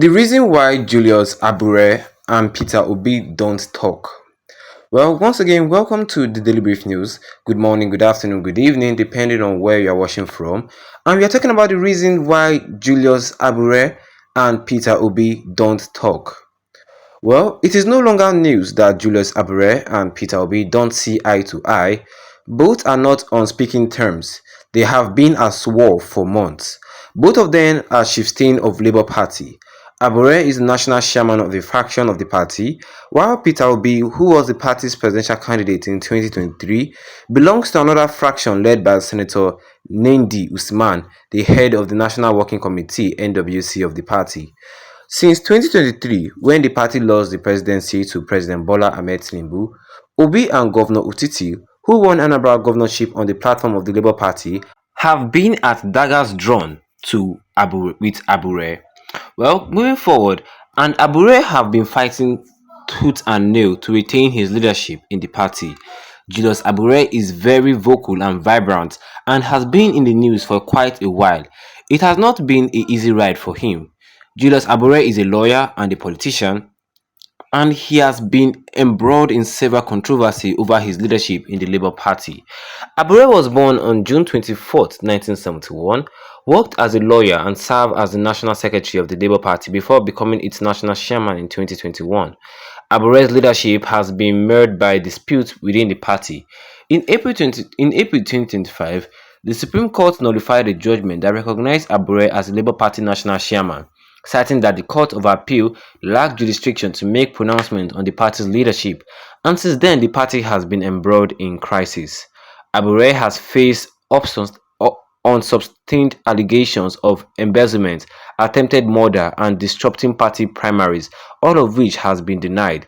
The reason why Julius Abure and Peter Obi don't talk. Well, once again, welcome to the Daily Brief News. Good morning, good afternoon, good evening, depending on where you are watching from. And we are talking about the reason why Julius Abure and Peter Obi don't talk. Well, it is no longer news that Julius Abure and Peter Obi don't see eye to eye. Both are not on speaking terms. They have been at war for months. Both of them are chieftain of Labour Party. Abure is the national chairman of the faction of the party, while Peter Obi, who was the party's presidential candidate in 2023, belongs to another faction led by Senator Nendi Usman, the head of the National Working Committee (NWC) of the party. Since 2023, when the party lost the presidency to President Bola Ahmed Tinubu, Obi and Governor Utiti, who won Anambra governorship on the platform of the Labour Party, have been at daggers drawn with Abure. Well, moving forward, and Abure have been fighting tooth and nail to retain his leadership in the party. Julius Abure is very vocal and vibrant and has been in the news for quite a while. It has not been an easy ride for him. Julius Abure is a lawyer and a politician, and he has been embroiled in several controversy over his leadership in the Labour Party. Abure was born on June 24, 1971, worked as a lawyer and served as the National Secretary of the Labour Party before becoming its national chairman in 2021. Abure's leadership has been marred by disputes within the party. In April 2025, the Supreme Court nullified a judgment that recognized Abure as the Labour Party national chairman, citing that the Court of Appeal lacked jurisdiction to make pronouncements on the party's leadership, and since then the party has been embroiled in crisis. Abure has faced unsubstantiated allegations of embezzlement, attempted murder, and disrupting party primaries, all of which has been denied.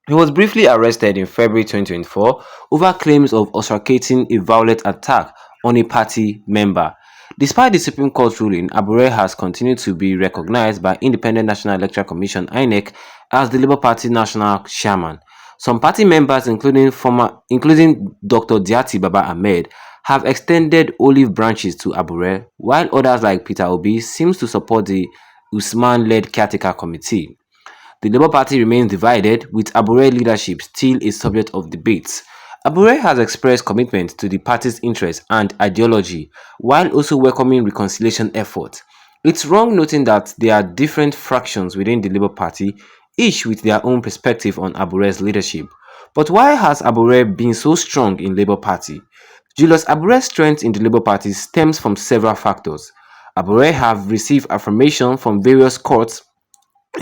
He was briefly arrested in February 2024 over claims of orchestrating a violent attack on a party member. Despite the Supreme Court ruling, Abure has continued to be recognized by Independent National Electoral Commission (INEC) as the Labour Party national chairman. Some party members, including Dr. Diati Baba Ahmed, have extended olive branches to Abure, while others like Peter Obi seems to support the Usman-led caretaker committee. The Labour Party remains divided, with Abure leadership still a subject of debate. Abure has expressed commitment to the party's interests and ideology, while also welcoming reconciliation efforts. It's wrong noting that there are different fractions within the Labour Party, each with their own perspective on Abure's leadership. But why has Abure been so strong in Labour Party? Julius Abure's strength in the Labour Party stems from several factors. Abure have received affirmation from various courts,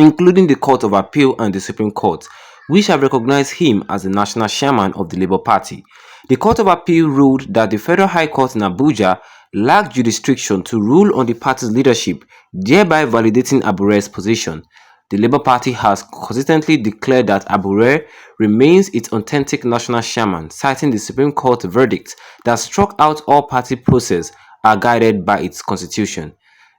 including the Court of Appeal and the Supreme Court, which have recognized him as the national chairman of the Labour Party. The Court of Appeal ruled that the Federal High Court in Abuja lacked jurisdiction to rule on the party's leadership, thereby validating Abure's position. The Labour Party has consistently declared that Abure remains its authentic national chairman, citing the Supreme Court verdict that struck out all party processes are guided by its constitution.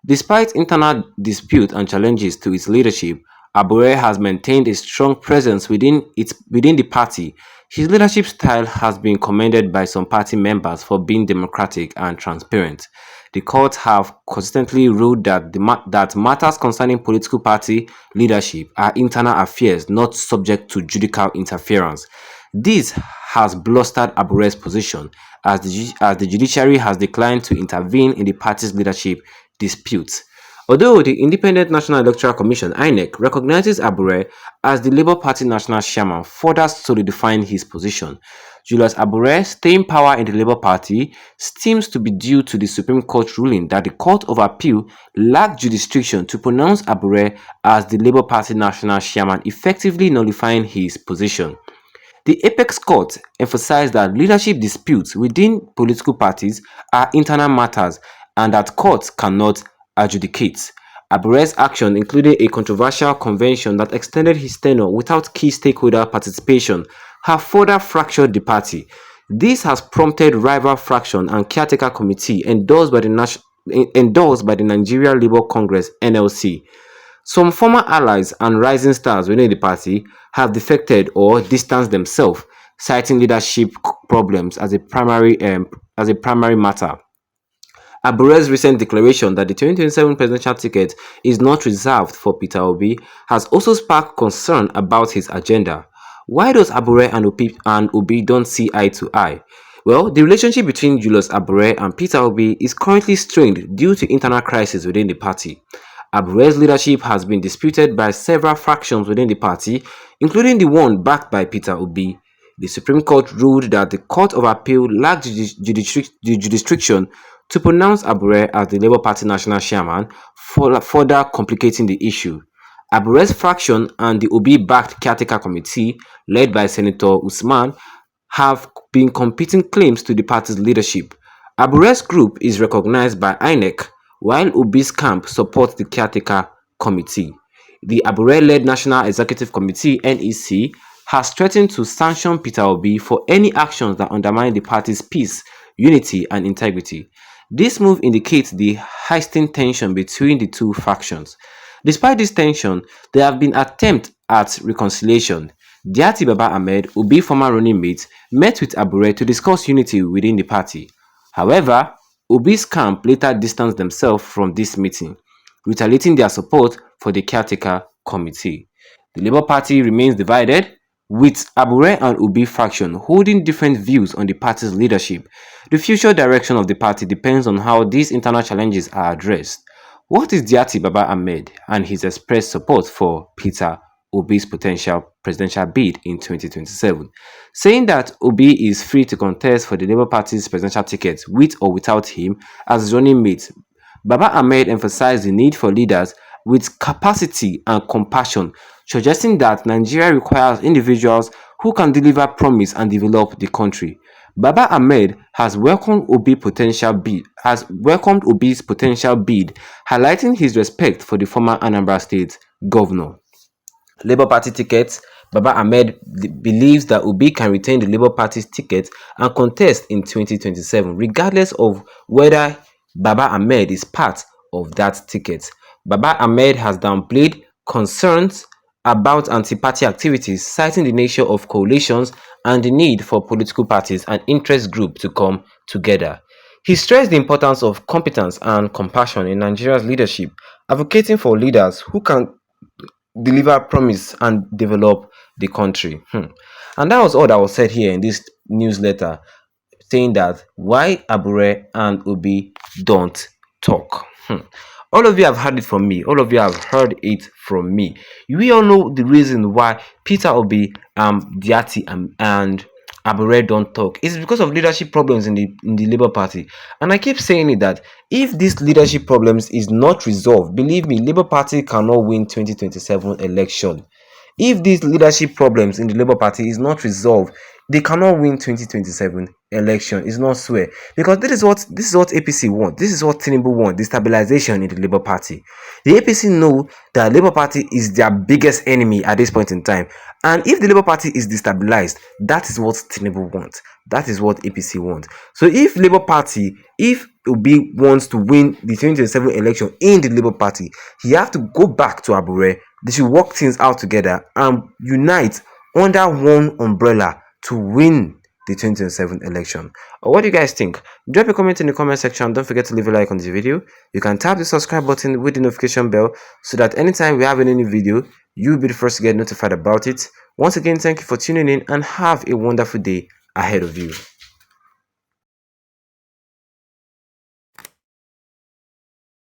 Despite internal disputes and challenges to its leadership, Abure has maintained a strong presence within the party. His leadership style has been commended by some party members for being democratic and transparent. The courts have consistently ruled that matters concerning political party leadership are internal affairs not subject to judicial interference. This has bolstered Abure's position as the judiciary has declined to intervene in the party's leadership disputes. Although the Independent National Electoral Commission (INEC) recognizes Abure as the Labour Party national chairman, further solidifying his position, Julius Abure's staying power in the Labour Party seems to be due to the Supreme Court ruling that the Court of Appeal lacked jurisdiction to pronounce Abure as the Labour Party national chairman, effectively nullifying his position. The Apex Court emphasized that leadership disputes within political parties are internal matters and that courts cannot adjudicate. Abure's action, including a controversial convention that extended his tenure without key stakeholder participation, have further fractured the party. This has prompted rival faction and caretaker committee endorsed by the Nigeria Labour Congress (NLC). Some former allies and rising stars within the party have defected or distanced themselves, citing leadership problems as a primary matter. Abure's recent declaration that the 2027 presidential ticket is not reserved for Peter Obi has also sparked concern about his agenda. Why does Abure and Obi don't see eye to eye? Well, the relationship between Julius Abure and Peter Obi is currently strained due to internal crisis within the party. Abure's leadership has been disputed by several factions within the party, including the one backed by Peter Obi. The Supreme Court ruled that the Court of Appeal lacked the jurisdiction to pronounce Abure as the Labour Party national chairman, further complicating the issue. Abure's faction and the Obi-backed caretaker committee, led by Senator Usman, have been competing claims to the party's leadership. Abure's group is recognized by INEC, while Obi's camp supports the caretaker committee. The Abure-led National Executive Committee (NEC) has threatened to sanction Peter Obi for any actions that undermine the party's peace, unity, and integrity. This move indicates the heightened tension between the two factions. Despite this tension, there have been attempts at reconciliation. Diati Baba Ahmed, Obi's former running mate, met with Abure to discuss unity within the party. However, Obi's camp later distanced themselves from this meeting, retaliating their support for the caretaker committee. The Labour Party remains divided, with Abure and Obi faction holding different views on the party's leadership. The future direction of the party depends on how these internal challenges are addressed. What is Diati Baba Ahmed and his expressed support for Peter Obi's potential presidential bid in 2027, saying that Obi is free to contest for the Labour Party's presidential ticket with or without him as running mate? Baba Ahmed emphasized the need for leaders with capacity and compassion, suggesting that Nigeria requires individuals who can deliver promise and develop the country. Baba Ahmed has welcomed Obi's potential bid, highlighting his respect for the former Anambra State governor. Labour Party tickets. Baba Ahmed believes that Obi can retain the Labour Party's ticket and contest in 2027, regardless of whether Baba Ahmed is part of that ticket. Baba Ahmed has downplayed concerns about anti-party activities, citing the nature of coalitions and the need for political parties and interest groups to come together. He stressed the importance of competence and compassion in Nigeria's leadership, advocating for leaders who can deliver promise and develop the country. And that was all that was said here in this newsletter, saying that why Abure and Obi don't talk. All of you have heard it from me. All of you have heard it from me. We all know the reason why Peter Obi, Diati, and Abure don't talk. It's because of leadership problems in the Labour Party. And I keep saying it that if these leadership problems is not resolved, believe me, Labour Party cannot win 2027 election. If these leadership problems in the Labour Party is not resolved, they cannot win 2027 election. It's not swear, because this is what APC want. This is what Tinubu want: destabilization in the Labour Party. The APC know that Labour Party is their biggest enemy at this point in time, and if the Labour Party is destabilized, that is what Tinubu wants. That is what APC wants. So if Labour Party, if Obi wants to win the 2027 election in the Labour Party, he have to go back to Abure. They should work things out together and unite under one umbrella to win the 2027 election. What do you guys think? Drop a comment in the comment section. Don't forget to leave a like on this video. You can tap the subscribe button with the notification bell so that anytime we have any new video, you'll be the first to get notified about it. Once again, thank you for tuning in and have a wonderful day ahead of you.